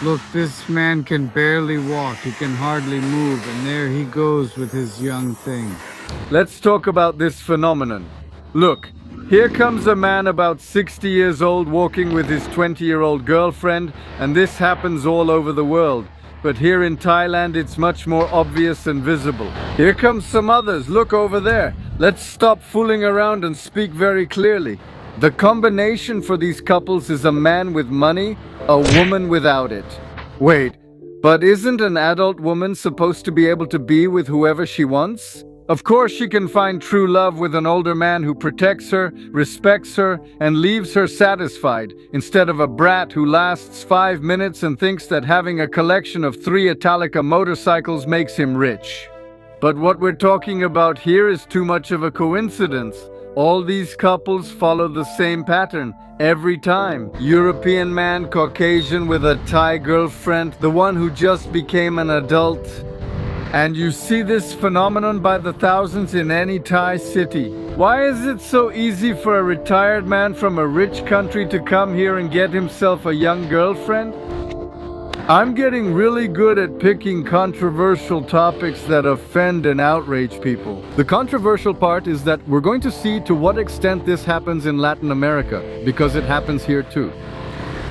Look, this man can barely walk, he can hardly move, and there he goes with his young thing. Let's talk about this phenomenon. Look, here comes a man about 60 years old walking with his 20-year-old girlfriend, and this happens all over the world. But here in Thailand, it's much more obvious and visible. Here comes some others, look over there. Let's stop fooling around and speak very clearly. The combination for these couples is a man with money, a woman without it. Wait, but isn't an adult woman supposed to be able to be with whoever she wants? Of course she can find true love with an older man who protects her, respects her, and leaves her satisfied, instead of a brat who lasts 5 minutes and thinks that having a collection of 3 Italika motorcycles makes him rich. But what we're talking about here is too much of a coincidence. All these couples follow the same pattern every time. European man, Caucasian with a Thai girlfriend, the one who just became an adult. And you see this phenomenon by the thousands in any Thai city. Why is it so easy for a retired man from a rich country to come here and get himself a young girlfriend? I'm getting really good at picking controversial topics that offend and outrage people. The controversial part is that we're going to see to what extent this happens in Latin America, because it happens here too.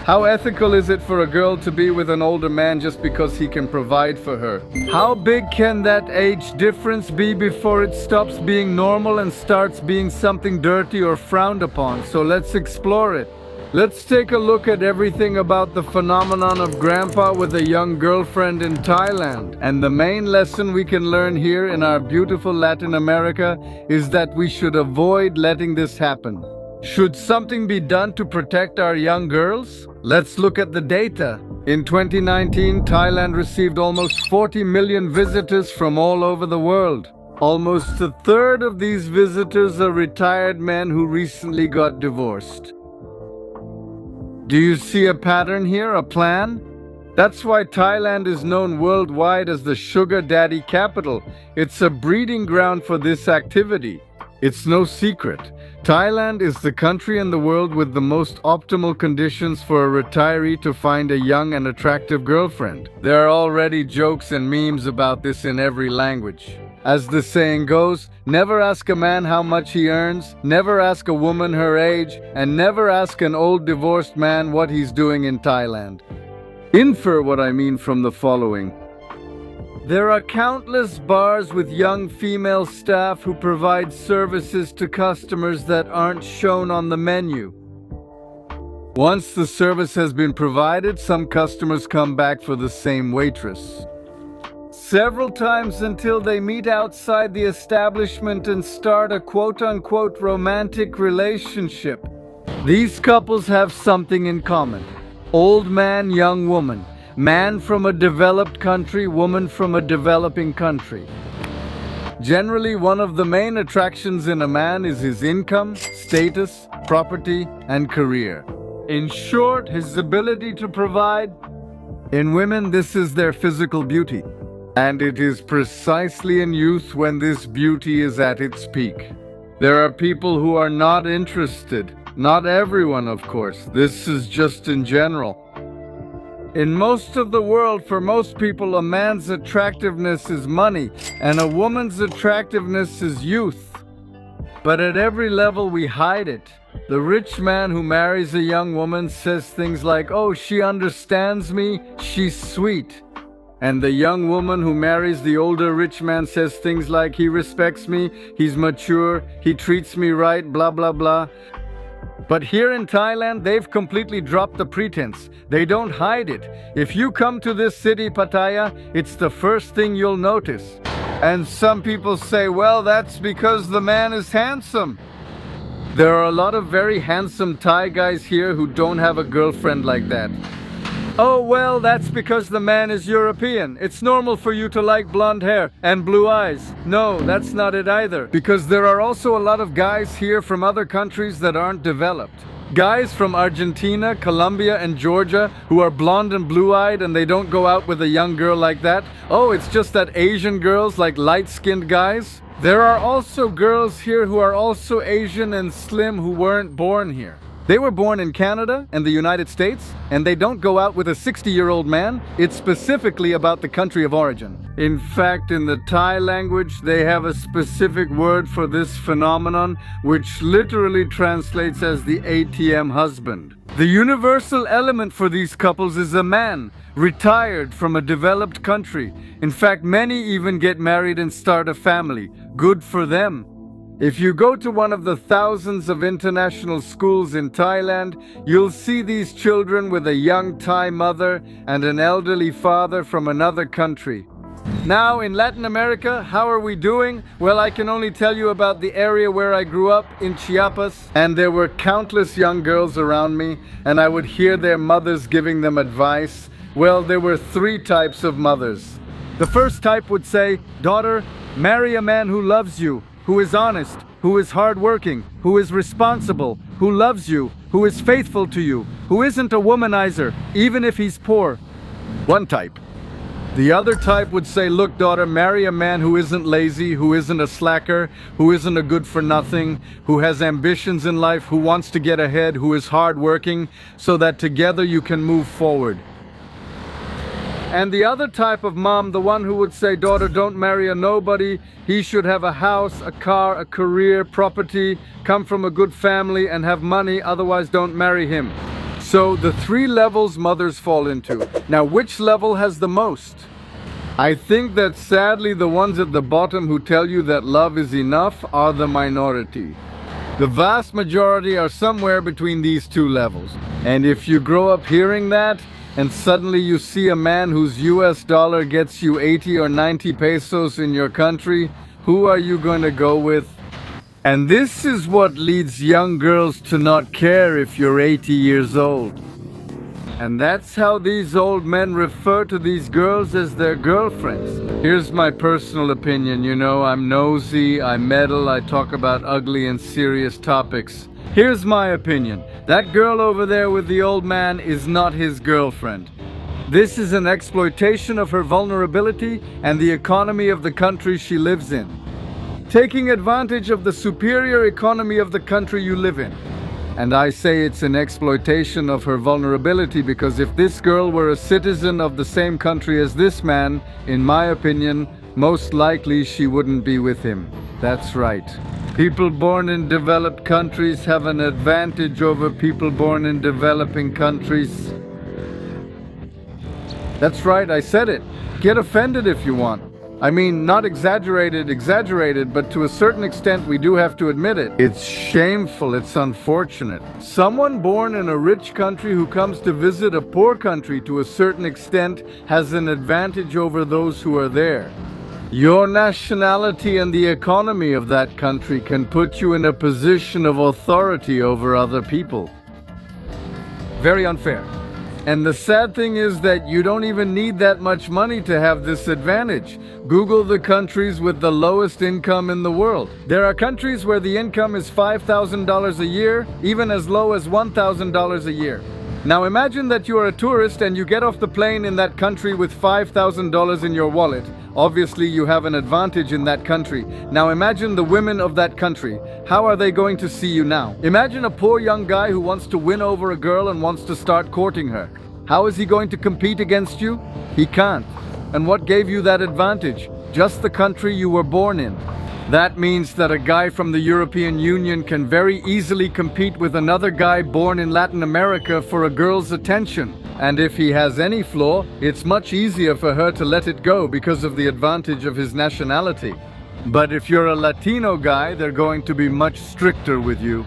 How ethical is it for a girl to be with an older man just because he can provide for her? How big can that age difference be before it stops being normal and starts being something dirty or frowned upon? So let's explore it. Let's take a look at everything about the phenomenon of grandpa with a young girlfriend in Thailand. And the main lesson we can learn here in our beautiful Latin America is that we should avoid letting this happen. Should something be done to protect our young girls? Let's look at the data. In 2019, Thailand received almost 40 million visitors from all over the world. Almost a third of these visitors are retired men who recently got divorced. Do you see a pattern here, a plan? That's why Thailand is known worldwide as the sugar daddy capital. It's a breeding ground for this activity. It's no secret. Thailand is the country in the world with the most optimal conditions for a retiree to find a young and attractive girlfriend. There are already jokes and memes about this in every language. As the saying goes, never ask a man how much he earns, never ask a woman her age, and never ask an old divorced man what he's doing in Thailand. Infer what I mean from the following. There are countless bars with young female staff who provide services to customers that aren't shown on the menu. Once the service has been provided, some customers come back for the same waitress. Several times until they meet outside the establishment and start a quote-unquote romantic relationship. These couples have something in common. Old man, young woman. Man from a developed country, woman from a developing country. Generally, one of the main attractions in a man is his income, status, property, and career. In short, his ability to provide. In women, this is their physical beauty. And it is precisely in youth when this beauty is at its peak. There are people who are not interested. Not everyone, of course. This is just in general. In most of the world, for most people, a man's attractiveness is money, and a woman's attractiveness is youth. But at every level, we hide it. The rich man who marries a young woman says things like, "Oh, she understands me, she's sweet." And the young woman who marries the older rich man says things like, "He respects me, he's mature, he treats me right, blah, blah, blah." But here in Thailand, they've completely dropped the pretense. They don't hide it. If you come to this city, Pattaya, it's the first thing you'll notice. And some people say, well, that's because the man is handsome. There are a lot of very handsome Thai guys here who don't have a girlfriend like that. Oh, well, that's because the man is European. It's normal for you to like blonde hair and blue eyes. No, that's not it either. Because there are also a lot of guys here from other countries that aren't developed. Guys from Argentina, Colombia, and Georgia who are blonde and blue-eyed and they don't go out with a young girl like that. Oh, it's just that Asian girls like light-skinned guys. There are also girls here who are also Asian and slim who weren't born here. They were born in Canada and the United States, and they don't go out with a 60-year-old man. It's specifically about the country of origin. In fact, in the Thai language, they have a specific word for this phenomenon, which literally translates as the ATM husband. The universal element for these couples is a man, retired from a developed country. In fact, many even get married and start a family. Good for them. If you go to one of the thousands of international schools in Thailand, you'll see these children with a young Thai mother and an elderly father from another country. Now, in Latin America, how are we doing? Well, I can only tell you about the area where I grew up, in Chiapas, and there were countless young girls around me, and I would hear their mothers giving them advice. Well, there were three types of mothers. The first type would say, "Daughter, marry a man who loves you, who is honest, who is hardworking, who is responsible, who loves you, who is faithful to you, who isn't a womanizer, even if he's poor." One type. The other type would say, "Look, daughter, marry a man who isn't lazy, who isn't a slacker, who isn't a good-for-nothing, who has ambitions in life, who wants to get ahead, who is hardworking, so that together you can move forward." And the other type of mom, the one who would say, "Daughter, don't marry a nobody. He should have a house, a car, a career, property, come from a good family and have money, otherwise don't marry him." So the three levels mothers fall into. Now, which level has the most? I think that sadly the ones at the bottom who tell you that love is enough are the minority. The vast majority are somewhere between these two levels. And if you grow up hearing that, and suddenly you see a man whose US dollar gets you 80 or 90 pesos in your country, who are you going to go with? And this is what leads young girls to not care if you're 80 years old. And that's how these old men refer to these girls as their girlfriends. Here's my personal opinion, you know, I'm nosy, I meddle, I talk about ugly and serious topics. Here's my opinion. That girl over there with the old man is not his girlfriend. This is an exploitation of her vulnerability and the economy of the country she lives in. Taking advantage of the superior economy of the country you live in. And I say it's an exploitation of her vulnerability because if this girl were a citizen of the same country as this man, in my opinion, most likely she wouldn't be with him. That's right. People born in developed countries have an advantage over people born in developing countries. That's right, I said it. Get offended if you want. I mean, not exaggerated, but to a certain extent we do have to admit it. It's shameful, it's unfortunate. Someone born in a rich country who comes to visit a poor country to a certain extent has an advantage over those who are there. Your nationality and the economy of that country can put you in a position of authority over other people. Very unfair. And the sad thing is that you don't even need that much money to have this advantage. Google the countries with the lowest income in the world. There are countries where the income is $5,000 a year, even as low as $1,000 a year. Now imagine that you are a tourist and you get off the plane in that country with $5,000 in your wallet. Obviously you have an advantage in that country. Now imagine the women of that country. How are they going to see you now? Imagine a poor young guy who wants to win over a girl and wants to start courting her. How is he going to compete against you? He can't. And what gave you that advantage? Just the country you were born in. That means that a guy from the European Union can very easily compete with another guy born in Latin America for a girl's attention. And if he has any flaw, it's much easier for her to let it go because of the advantage of his nationality. But if you're a Latino guy, they're going to be much stricter with you.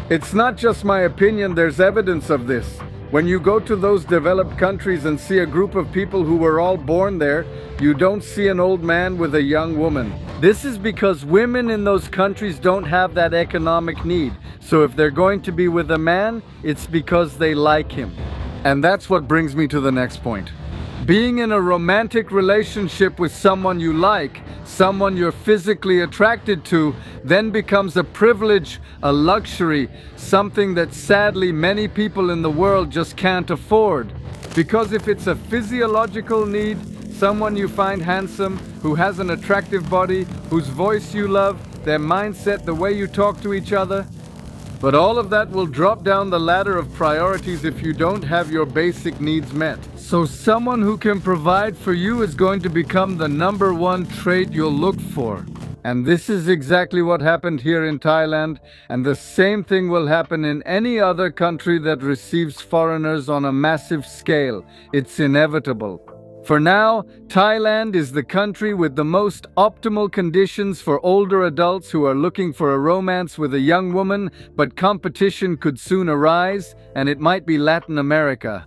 It's not just my opinion, there's evidence of this. When you go to those developed countries and see a group of people who were all born there, you don't see an old man with a young woman. This is because women in those countries don't have that economic need. So if they're going to be with a man, it's because they like him. And that's what brings me to the next point. Being in a romantic relationship with someone you like, someone you're physically attracted to, then becomes a privilege, a luxury, something that sadly many people in the world just can't afford. Because if it's a physiological need, someone you find handsome, who has an attractive body, whose voice you love, their mindset, the way you talk to each other, But all of that will drop down the ladder of priorities if you don't have your basic needs met. So someone who can provide for you is going to become the number one trait you'll look for. And this is exactly what happened here in Thailand, and the same thing will happen in any other country that receives foreigners on a massive scale. It's inevitable. For now, Thailand is the country with the most optimal conditions for older adults who are looking for a romance with a young woman, but competition could soon arise, and it might be Latin America.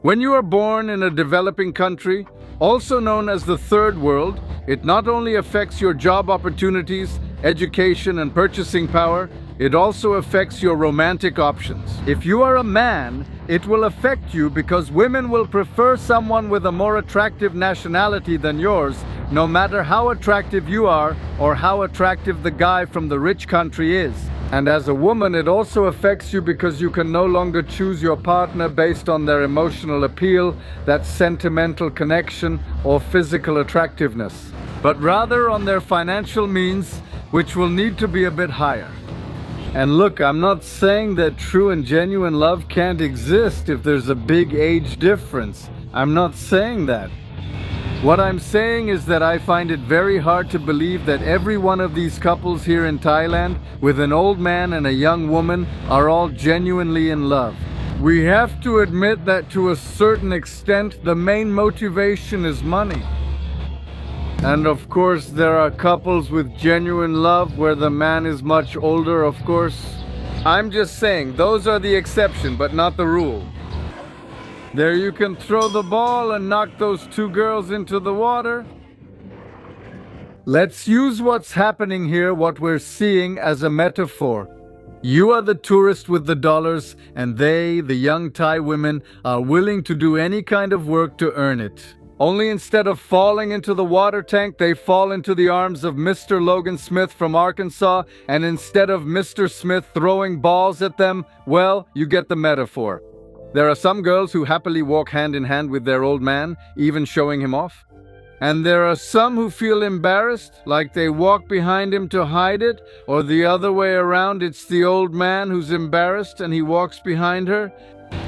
When you are born in a developing country, also known as the Third World, it not only affects your job opportunities, education, and purchasing power, it also affects your romantic options. If you are a man, it will affect you because women will prefer someone with a more attractive nationality than yours, no matter how attractive you are or how attractive the guy from the rich country is. And as a woman, it also affects you because you can no longer choose your partner based on their emotional appeal, that sentimental connection, or physical attractiveness, but rather on their financial means, which will need to be a bit higher. And look, I'm not saying that true and genuine love can't exist if there's a big age difference. I'm not saying that. What I'm saying is that I find it very hard to believe that every one of these couples here in Thailand, with an old man and a young woman, are all genuinely in love. We have to admit that to a certain extent, the main motivation is money. And of course, there are couples with genuine love where the man is much older, of course. I'm just saying, those are the exception, but not the rule. There you can throw the ball and knock those two girls into the water. Let's use what's happening here, what we're seeing, as a metaphor. You are the tourist with the dollars, and they, the young Thai women, are willing to do any kind of work to earn it. Only instead of falling into the water tank, they fall into the arms of Mr. Logan Smith from Arkansas, and instead of Mr. Smith throwing balls at them, well, you get the metaphor. There are some girls who happily walk hand in hand with their old man, even showing him off. And there are some who feel embarrassed, like they walk behind him to hide it, or the other way around, it's the old man who's embarrassed and he walks behind her.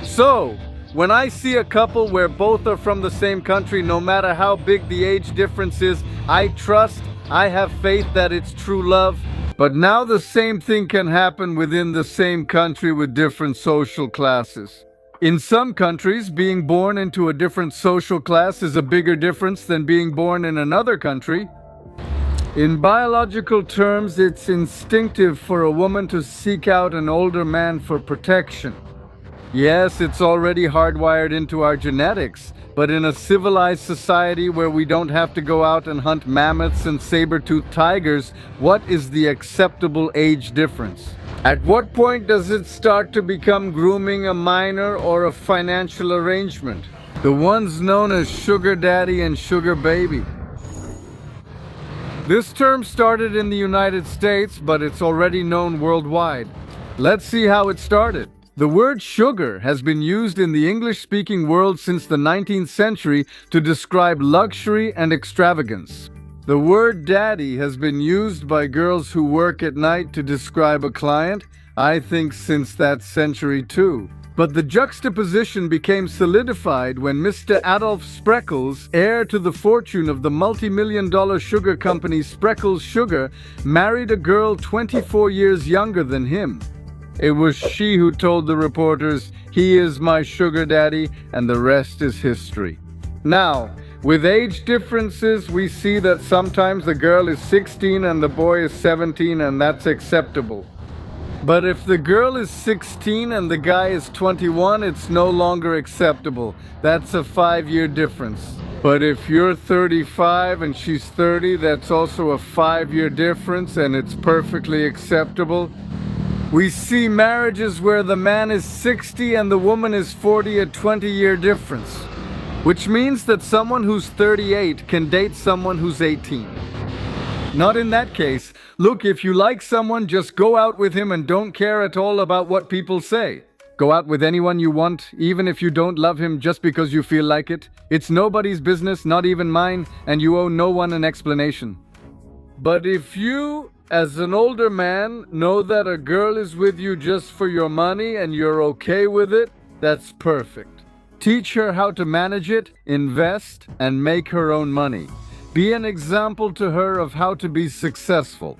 So, when I see a couple where both are from the same country, no matter how big the age difference is, I trust, I have faith that it's true love. But now the same thing can happen within the same country with different social classes. In some countries, being born into a different social class is a bigger difference than being born in another country. In biological terms, it's instinctive for a woman to seek out an older man for protection. Yes, it's already hardwired into our genetics, but in a civilized society where we don't have to go out and hunt mammoths and saber-toothed tigers, what is the acceptable age difference? At what point does it start to become grooming a minor or a financial arrangement? The ones known as sugar daddy and sugar baby. This term started in the United States, but it's already known worldwide. Let's see how it started. The word sugar has been used in the English-speaking world since the 19th century to describe luxury and extravagance. The word daddy has been used by girls who work at night to describe a client, I think since that century too. But the juxtaposition became solidified when Mr. Adolf Spreckels, heir to the fortune of the multi-million-dollar sugar company Spreckels Sugar, married a girl 24 years younger than him. It was she who told the reporters, "He is my sugar daddy," and the rest is history. Now, with age differences, we see that sometimes the girl is 16 and the boy is 17, and that's acceptable. But if the girl is 16 and the guy is 21, it's no longer acceptable. That's a 5-year difference. But if you're 35 and she's 30, that's also a 5-year difference, and it's perfectly acceptable. We see marriages where the man is 60 and the woman is 40, a 20-year difference. Which means that someone who's 38 can date someone who's 18. Not in that case. Look, if you like someone, just go out with him and don't care at all about what people say. Go out with anyone you want, even if you don't love him just because you feel like it. It's nobody's business, not even mine, and you owe no one an explanation. But if you As an older man, know that a girl is with you just for your money and you're okay with it. That's perfect. Teach her how to manage it, invest, and make her own money. Be an example to her of how to be successful.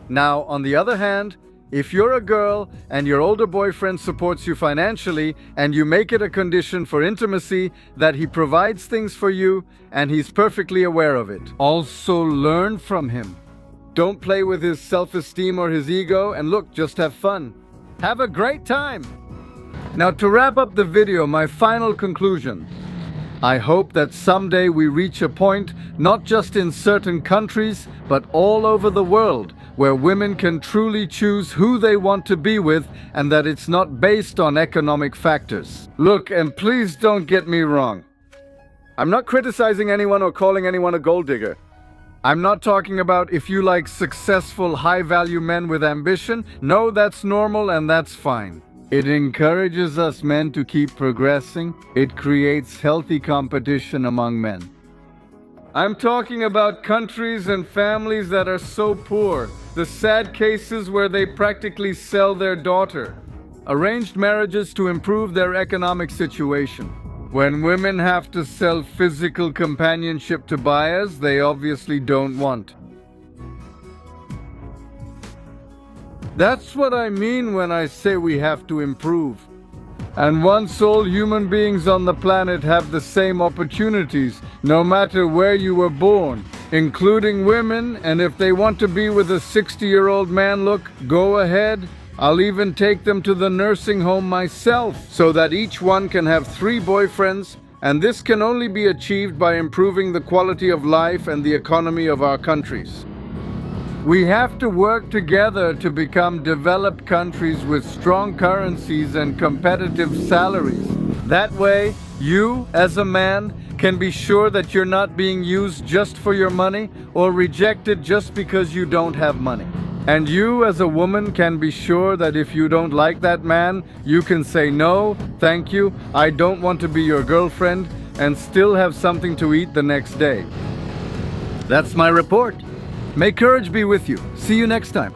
Now, on the other hand, if you're a girl and your older boyfriend supports you financially and you make it a condition for intimacy that he provides things for you and he's perfectly aware of it, also learn from him. Don't play with his self-esteem or his ego, and look, just have fun. Have a great time! Now, to wrap up the video, my final conclusion. I hope that someday we reach a point, not just in certain countries, but all over the world, where women can truly choose who they want to be with and that it's not based on economic factors. Look, and please don't get me wrong. I'm not criticizing anyone or calling anyone a gold digger. I'm not talking about if you like successful, high-value men with ambition. No, that's normal and that's fine. It encourages us men to keep progressing. It creates healthy competition among men. I'm talking about countries and families that are so poor, the sad cases where they practically sell their daughter. Arranged marriages to improve their economic situation. When women have to sell physical companionship to buyers they obviously don't want. That's what I mean when I say we have to improve. And once all human beings on the planet have the same opportunities, no matter where you were born, including women, and if they want to be with a 60-year-old man, look, go ahead. I'll even take them to the nursing home myself, so that each one can have 3 boyfriends, and this can only be achieved by improving the quality of life and the economy of our countries. We have to work together to become developed countries with strong currencies and competitive salaries. That way, you, as a man, can be sure that you're not being used just for your money or rejected just because you don't have money. And you, as a woman, can be sure that if you don't like that man, you can say no, thank you, I don't want to be your girlfriend, and still have something to eat the next day. That's my report. May courage be with you. See you next time.